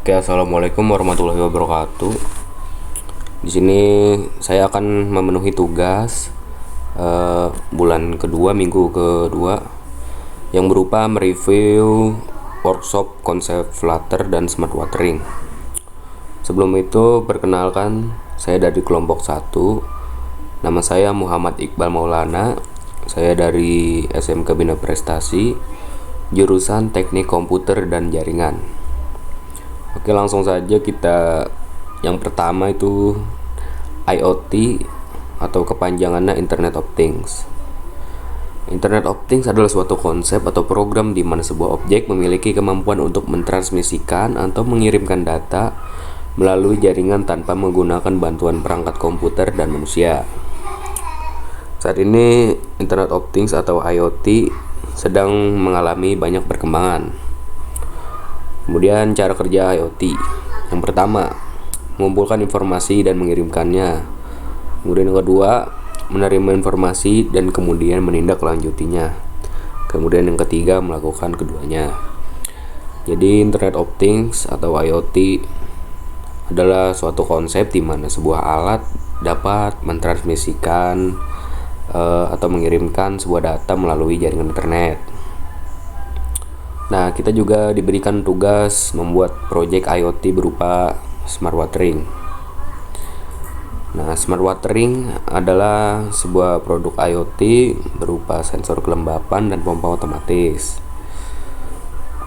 Oke, assalamualaikum warahmatullahi wabarakatuh. Di sini saya akan memenuhi tugas bulan kedua, minggu kedua, yang berupa mereview workshop konsep Flutter dan Smart Watering. Sebelum itu, perkenalkan, saya dari kelompok 1. Nama saya Muhammad Iqbal Maulana. Saya dari SMK Bina Prestasi, jurusan Teknik Komputer dan Jaringan. Oke, langsung saja kita. Yang pertama itu IoT atau kepanjangannya Internet of Things. Internet of Things adalah suatu konsep atau program di mana sebuah objek memiliki kemampuan untuk mentransmisikan atau mengirimkan data melalui jaringan tanpa menggunakan bantuan perangkat komputer dan manusia. Saat ini Internet of Things atau IoT sedang mengalami banyak perkembangan. Kemudian cara kerja IoT. Yang pertama, mengumpulkan informasi dan mengirimkannya. Kemudian yang kedua, menerima informasi dan kemudian menindaklanjutinya. Kemudian yang ketiga, melakukan keduanya. Jadi Internet of Things atau IoT adalah suatu konsep di mana sebuah alat dapat mentransmisikan atau mengirimkan sebuah data melalui jaringan internet. Nah, kita juga diberikan tugas membuat proyek IoT berupa Smart Watering. Nah, Smart Watering adalah sebuah produk IoT berupa sensor kelembapan dan pompa otomatis.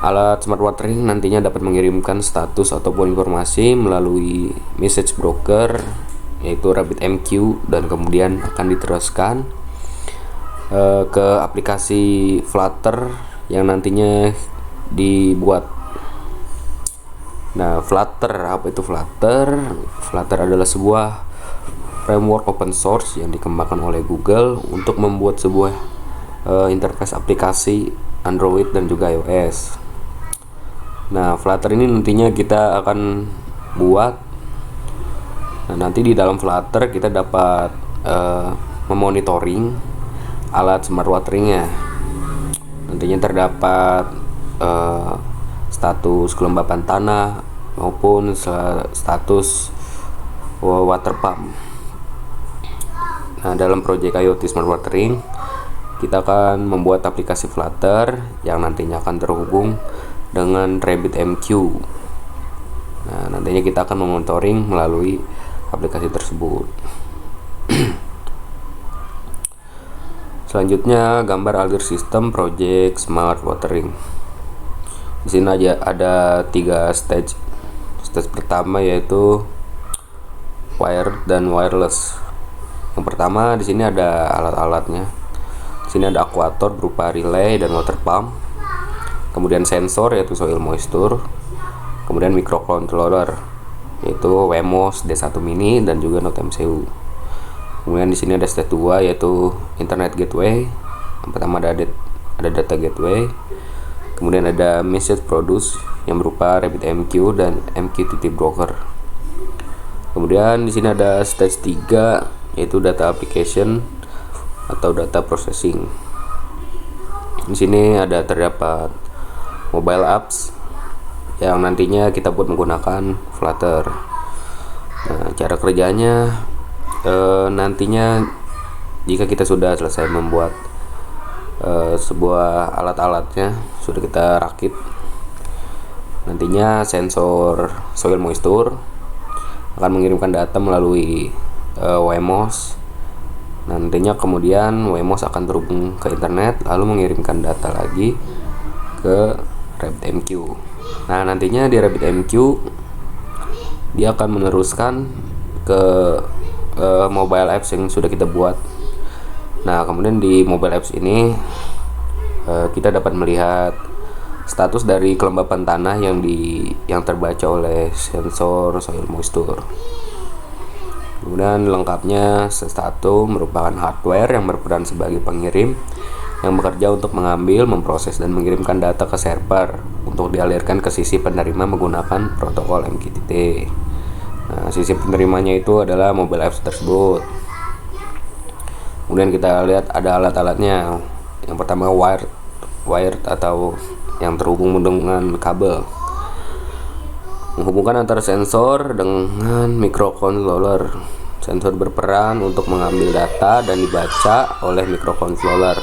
Alat Smart Watering nantinya dapat mengirimkan status ataupun informasi melalui message broker, yaitu RabbitMQ, dan kemudian akan diteruskan ke aplikasi Flutter yang nantinya dibuat. Nah, Flutter, apa itu Flutter? Flutter adalah sebuah framework open source yang dikembangkan oleh Google untuk membuat sebuah interface aplikasi Android dan juga iOS. Nah, Flutter ini nantinya kita akan buat. Nah, nanti di dalam Flutter kita dapat memonitoring alat Smart Wateringnya. Nantinya terdapat status kelembapan tanah maupun status water pump. Nah, dalam proyek IoT Smart Watering kita akan membuat aplikasi Flutter yang nantinya akan terhubung dengan RabbitMQ. Nah, nantinya kita akan memonitoring melalui aplikasi tersebut. Selanjutnya, gambar alir sistem project Smart Watering. Di sini ada 3 stage. Stage pertama yaitu wired dan wireless. Yang pertama, di sini ada alat-alatnya. Di sini ada akuator berupa relay dan water pump. Kemudian sensor yaitu soil moisture. Kemudian microcontroller yaitu Wemos D1 Mini dan juga Node MCU. Kemudian di sini ada stage 2 yaitu Internet Gateway. Yang pertama ada data gateway. Kemudian ada message produce yang berupa RabbitMQ dan MQTT broker. Kemudian di sini ada stage 3 yaitu data application atau data processing. Di sini terdapat mobile apps yang nantinya kita buat menggunakan Flutter. Nah, cara kerjanya nantinya jika kita sudah selesai membuat sebuah alat-alatnya sudah kita rakit, nantinya sensor soil moisture akan mengirimkan data melalui Wemos. Nantinya kemudian Wemos akan terhubung ke internet lalu mengirimkan data lagi ke RabbitMQ. Nah, nantinya di RabbitMQ dia akan meneruskan ke mobile apps yang sudah kita buat. Nah, kemudian di mobile apps ini kita dapat melihat status dari kelembapan tanah yang terbaca oleh sensor soil moisture. Kemudian lengkapnya, Stage 1 merupakan hardware yang berperan sebagai pengirim yang bekerja untuk mengambil, memproses, dan mengirimkan data ke server untuk dialirkan ke sisi penerima menggunakan protokol MQTT. Nah, sisi penerimanya itu adalah mobile apps tersebut. Kemudian kita lihat ada alat-alatnya. Yang pertama wired atau yang terhubung dengan kabel. Menghubungkan antara sensor dengan microcontroller. Sensor berperan untuk mengambil data dan dibaca oleh microcontroller.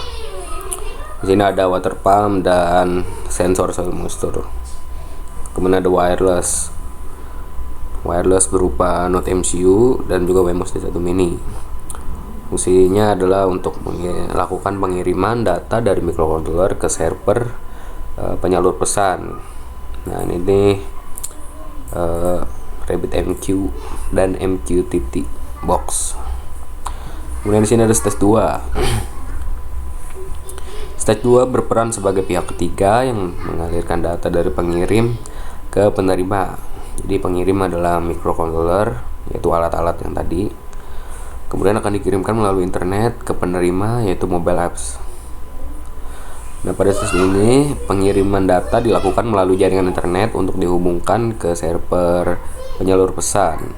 Di sini ada water pump dan sensor thermistor. Kemudian ada wireless. Wireless berupa Note MCU dan juga Wemos D1 Mini. Fungsinya adalah untuk melakukan pengiriman data dari microcontroller ke server penyalur pesan. Nah, ini Rabbit MQ dan MQTT box. Kemudian di sini ada stage 2. Stage 2 berperan sebagai pihak ketiga yang mengalirkan data dari pengirim ke penerima. Jadi pengirim adalah microcontroller, yaitu alat-alat yang tadi. Kemudian akan dikirimkan melalui internet ke penerima, yaitu mobile apps. Nah, pada stage ini pengiriman data dilakukan melalui jaringan internet untuk dihubungkan ke server penyalur pesan,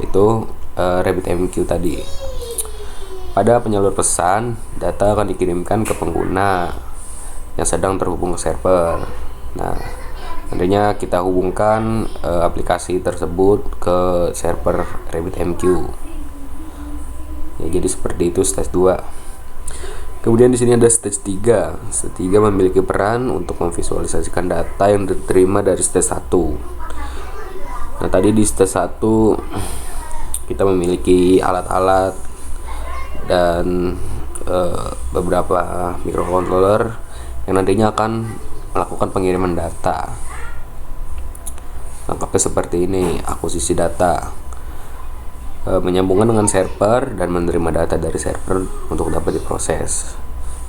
yaitu Rabbit MQ tadi. Pada penyalur pesan, data akan dikirimkan ke pengguna yang sedang terhubung ke server. Nah, nantinya kita hubungkan aplikasi tersebut ke server Rabbit MQ. Ya, jadi seperti itu stage 2. Kemudian di sini ada stage 3. Stage 3 memiliki peran untuk memvisualisasikan data yang diterima dari stage 1. Nah, tadi di stage 1 kita memiliki alat-alat dan beberapa microcontroller yang nantinya akan melakukan pengiriman data. Lengkapnya seperti ini: akuisisi data, menyambungkan dengan server dan menerima data dari server untuk dapat diproses.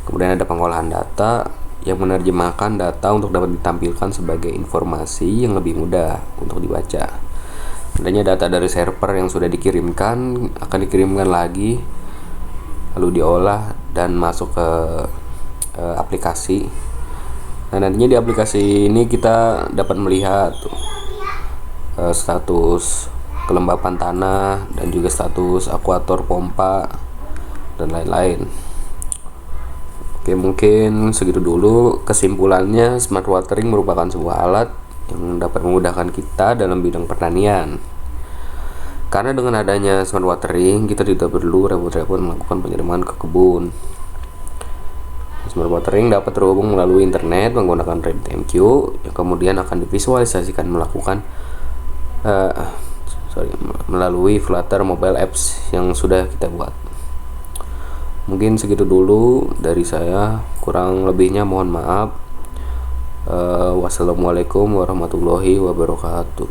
Kemudian ada pengolahan data yang menerjemahkan data untuk dapat ditampilkan sebagai informasi yang lebih mudah untuk dibaca. Adanya data dari server yang sudah dikirimkan akan dikirimkan lagi, lalu diolah dan masuk ke aplikasi. Nah, nantinya di aplikasi ini kita dapat melihat status kelembapan tanah dan juga status akuator pompa dan lain-lain. Oke, mungkin segitu dulu. Kesimpulannya, smart watering merupakan sebuah alat yang dapat memudahkan kita dalam bidang pertanian. Karena dengan adanya smart watering, kita tidak perlu repot-repot melakukan penyiraman ke kebun. Smart watering dapat terhubung melalui internet menggunakan Rabbit MQ yang kemudian akan divisualisasikan melalui Flutter mobile apps yang sudah kita buat. Mungkin segitu dulu dari saya, kurang lebihnya mohon maaf. Wassalamualaikum warahmatullahi wabarakatuh.